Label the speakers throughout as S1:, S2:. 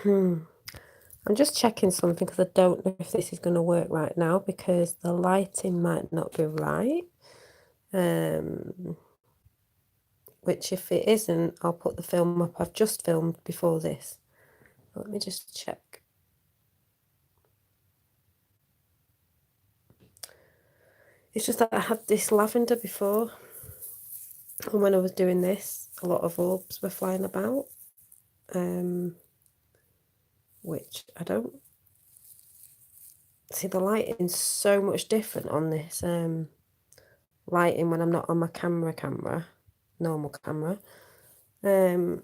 S1: I'm just checking something because I don't know if this is going to work right now because the lighting might not be right. Which if it isn't, I'll put the film up. I've just filmed before this. Let me just check. It's just that I had this lavender before, and when I was doing this, a lot of orbs were flying about, which I don't see. The lighting's so much different on this lighting when I'm not on my normal camera. So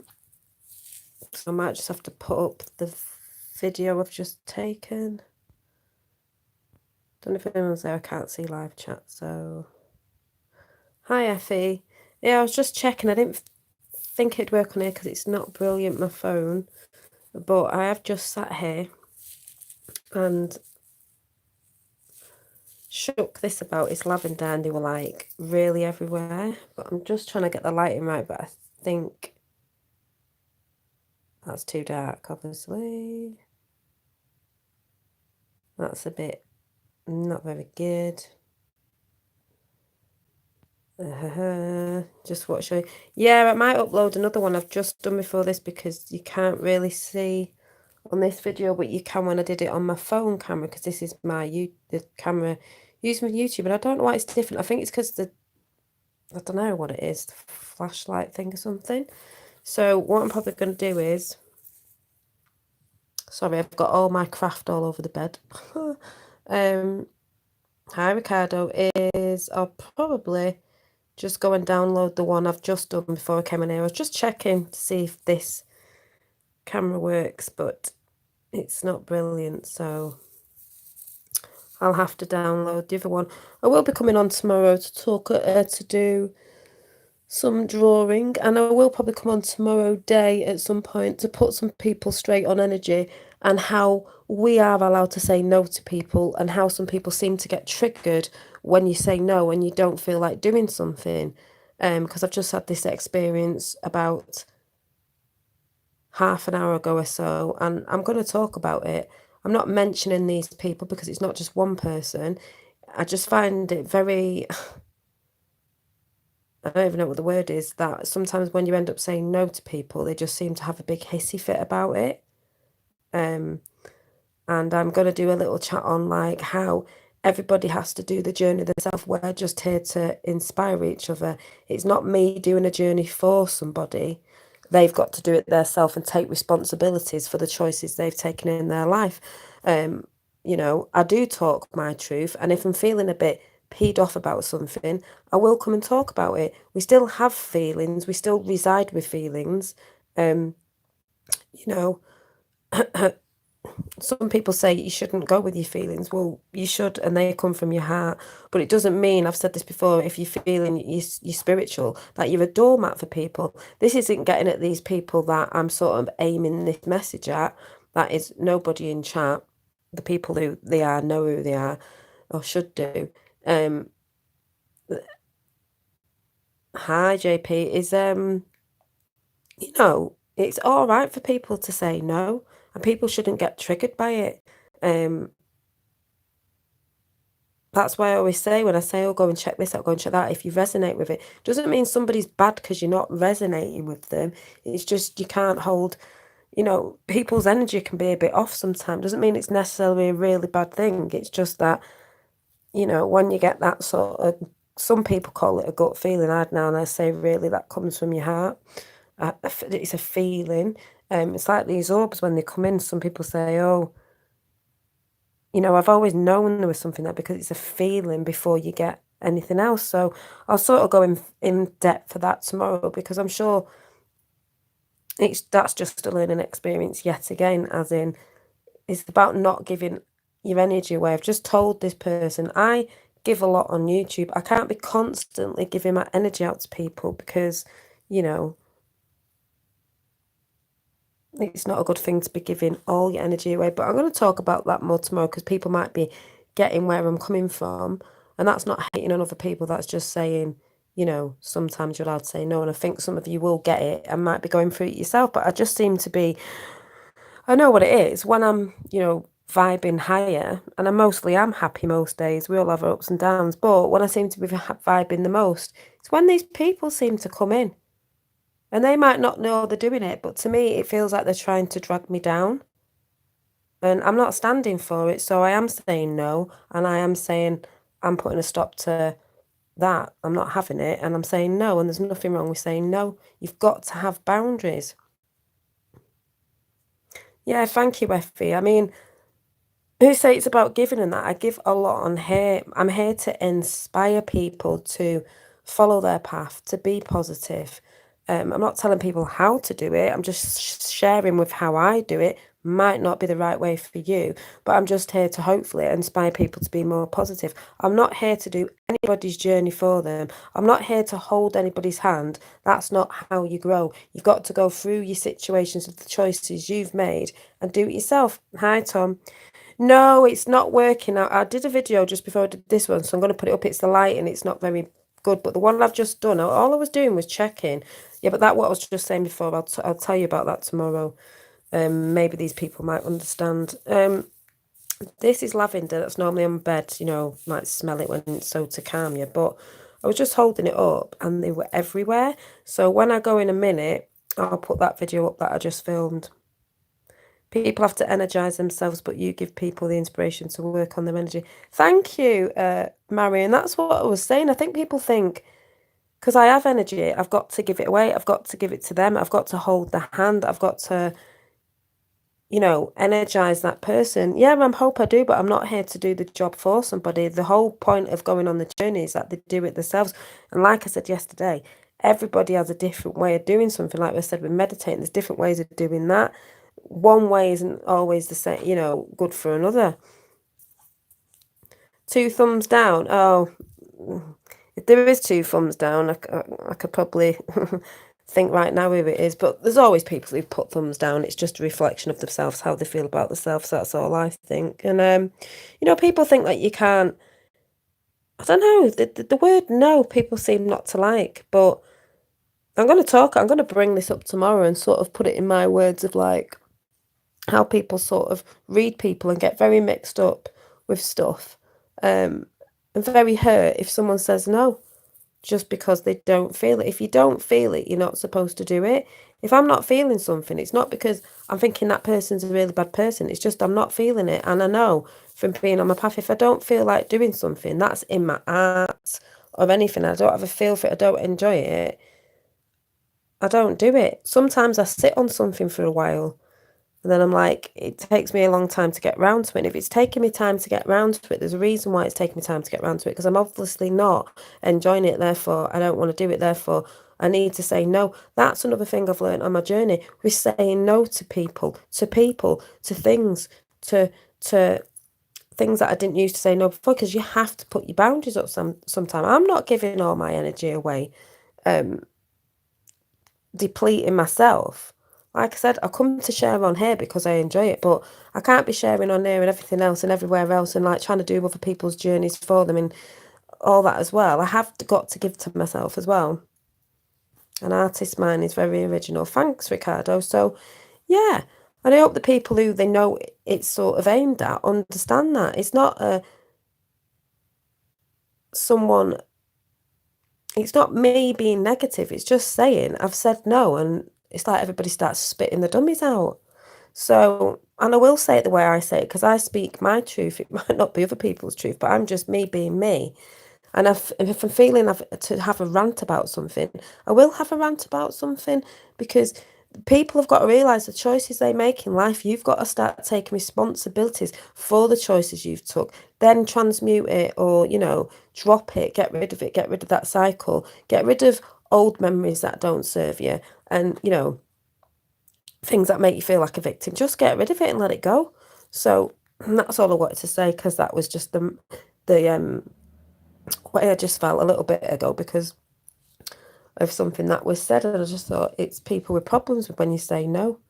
S1: I might just have to put up the video I've just taken. Don't know if anyone's there. I can't see live chat, so hi Effie. Yeah, I was just checking. I didn't think it'd work on here because it's not brilliant, my phone. But I have just sat here and shook this about. It's lavender and they were like really everywhere. But I'm just trying to get the lighting right, but I think that's too dark, obviously. That's a bit not very good. Just what show you? Yeah, I might upload another one I've just done before this because you can't really see on this video, but you can when I did it on my phone camera because this is the camera used with YouTube, and I don't know why it's different. I think it's because I don't know what it is, the flashlight thing or something. So what I'm probably going to do is, sorry, I've got all my craft all over the bed. Hi Ricardo, is I'll probably just go and download the one I've just done before I came in here. I was just checking to see if this camera works, but it's not brilliant, so I'll have to download the other one. I will be coming on tomorrow to talk to do some drawing, and I will probably come on tomorrow day at some point to put some people straight on energy and how we are allowed to say no to people and how some people seem to get triggered when you say no and you don't feel like doing something. Because I've just had this experience about half an hour ago or so, and I'm going to talk about it. I'm not mentioning these people because it's not just one person. I just find it very, I don't even know what the word is, that sometimes when you end up saying no to people, they just seem to have a big hissy fit about it. And I'm going to do a little chat on like how everybody has to do the journey themselves. We're just here to inspire each other. It's not me doing a journey for somebody. They've got to do it themselves and take responsibilities for the choices they've taken in their life. I do talk my truth, and if I'm feeling a bit peed off about something, I will come and talk about it. We still have feelings, we still reside with feelings. Um, you know, some people say you shouldn't go with your feelings. Well, you should, and they come from your heart. But it doesn't mean, I've said this before, if you're feeling you're spiritual, that you're a doormat for people. This isn't getting at these people that I'm sort of aiming this message at. That is nobody in chat. The people who they are know who they are, or should do. Hi, JP. It's all right for people to say no, and people shouldn't get triggered by it. That's why I always say when I say, oh, go and check this out, go and check that, if you resonate with it, doesn't mean somebody's bad because you're not resonating with them. It's just you can't hold, people's energy can be a bit off sometimes. Doesn't mean it's necessarily a really bad thing. It's just that, when you get that sort of, some people call it a gut feeling. I say really that comes from your heart. It's a feeling. It's like these orbs when they come in. Some people say, oh, I've always known there was something there because it's a feeling before you get anything else. So I'll sort of go in depth for that tomorrow because I'm sure that's just a learning experience yet again, as in it's about not giving your energy away. I've just told this person I give a lot on YouTube. I can't be constantly giving my energy out to people because, it's not a good thing to be giving all your energy away. But I'm going to talk about that more tomorrow because people might be getting where I'm coming from. And that's not hating on other people. That's just saying, sometimes you're allowed to say no. And I think some of you will get it and might be going through it yourself. But I just seem to be I know what it is. When I'm, vibing higher, and I mostly am happy most days. We all have our ups and downs, but when I seem to be vibing the most, it's when these people seem to come in. And they might not know they're doing it, but to me, it feels like they're trying to drag me down. And I'm not standing for it. So I am saying no. And I am saying I'm putting a stop to that. I'm not having it. And I'm saying no. And there's nothing wrong with saying no. You've got to have boundaries. Yeah, thank you, Effie. I mean, who say it's about giving and that? I give a lot on here. I'm here to inspire people to follow their path, to be positive. I'm not telling people how to do it. I'm just sharing with how I do it. Might not be the right way for you, but I'm just here to hopefully inspire people to be more positive. I'm not here to do anybody's journey for them. I'm not here to hold anybody's hand. That's not how you grow. You've got to go through your situations of the choices you've made and do it yourself. Hi, Tom. No, it's not working. I did a video just before I did this one, so I'm going to put it up. It's the light and it's not very good. But the one I've just done, all I was doing was checking. Yeah, but that what I was just saying before. I'll tell you about that tomorrow. Maybe these people might understand. This is lavender that's normally on bed. Might smell it when it's so to calm you. But I was just holding it up and they were everywhere. So when I go in a minute, I'll put that video up that I just filmed. People have to energize themselves, but you give people the inspiration to work on their energy. Thank you, Marion. That's what I was saying. I think people think, because I have energy, I've got to give it away. I've got to give it to them. I've got to hold the hand. I've got to, energize that person. Yeah, I hope I do, but I'm not here to do the job for somebody. The whole point of going on the journey is that they do it themselves. And like I said yesterday, everybody has a different way of doing something. Like I said, with meditating, there's different ways of doing that. One way isn't always the same, good for another. 2 thumbs down. Oh, if there is 2 thumbs down, I could probably think right now who it is. But there's always people who put thumbs down. It's just a reflection of themselves, how they feel about themselves. That's all I think. And, people think that you can't, I don't know, the word no, people seem not to like. But I'm going to bring this up tomorrow and sort of put it in my words of like, how people sort of read people and get very mixed up with stuff, and very hurt if someone says no just because they don't feel it. If you don't feel it, you're not supposed to do it. If I'm not feeling something, it's not because I'm thinking that person's a really bad person. It's just I'm not feeling it. And I know from being on my path, if I don't feel like doing something, that's in my art or anything, I don't have a feel for it, I don't enjoy it, I don't do it. Sometimes I sit on something for a while and then I'm like, it takes me a long time to get round to it. And if it's taking me time to get round to it, there's a reason why it's taking me time to get round to it, because I'm obviously not enjoying it. Therefore, I don't want to do it. Therefore, I need to say no. That's another thing I've learned on my journey, with saying no to people, to things, to things that I didn't used to say no before, because you have to put your boundaries up sometime. I'm not giving all my energy away, depleting myself. Like I said, I come to share on here because I enjoy it, but I can't be sharing on here and everything else and everywhere else and like trying to do other people's journeys for them and all that as well. I have got to give to myself as well. An artist mind is very original. Thanks, Ricardo. So, yeah, and I hope the people who they know it's sort of aimed at understand that. It's not someone, it's not me being negative. It's just saying I've said no, and it's like everybody starts spitting the dummies out. So, and I will say it the way I say it because I speak my truth. It might not be other people's truth, but I'm just me being me. And if I'm feeling to have a rant about something, I will have a rant about something, because people have got to realise the choices they make in life, you've got to start taking responsibilities for the choices you've took, then transmute it or, drop it, get rid of it, get rid of that cycle, get rid of old memories that don't serve you and, things that make you feel like a victim. Just get rid of it and let it go. So that's all I wanted to say, because that was just the way I just felt a little bit ago because of something that was said, and I just thought it's people with problems with when you say no.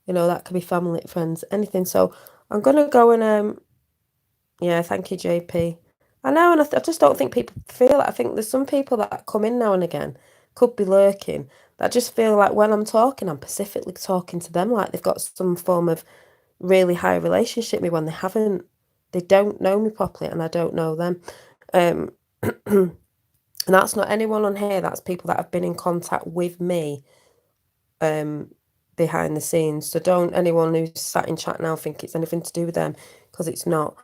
S1: That could be family, friends, anything. So I'm gonna go and yeah, thank you, JP. I know, and I just don't think people feel it. I think there's some people that come in now and again could be lurking, that just feel like when I'm talking, I'm specifically talking to them like they've got some form of really high relationship with me when they haven't. They don't know me properly and I don't know them. Um, and that's not anyone on here, that's people that have been in contact with me behind the scenes. So don't anyone who's sat in chat now think it's anything to do with them, because it's not.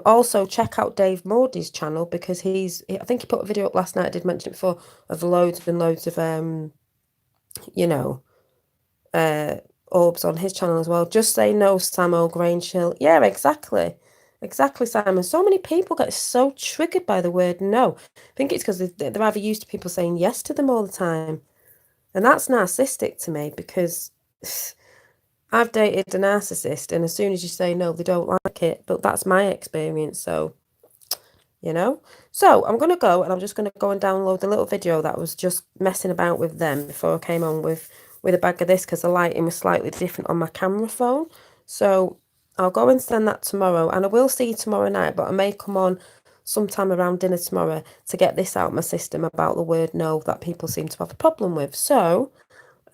S1: Also check out Dave Moody's channel, because I think he put a video up last night, I did mention it before, of loads and loads of you know, orbs on his channel as well. Just say no, Sam O'Grainchill. Yeah, exactly. Exactly, Simon. So many people get so triggered by the word no. I think it's because they're either used to people saying yes to them all the time. And that's narcissistic to me, because I've dated a narcissist, and as soon as you say no, they don't like it. But that's my experience, so, you know. So I'm going to go, and I'm just going to go and download the little video that was just messing about with them before I came on with a bag of this, because the lighting was slightly different on my camera phone. So I'll go and send that tomorrow, and I will see you tomorrow night, but I may come on sometime around dinner tomorrow to get this out of my system about the word no that people seem to have a problem with. So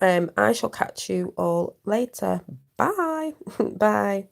S1: I shall catch you all later. Bye. Bye.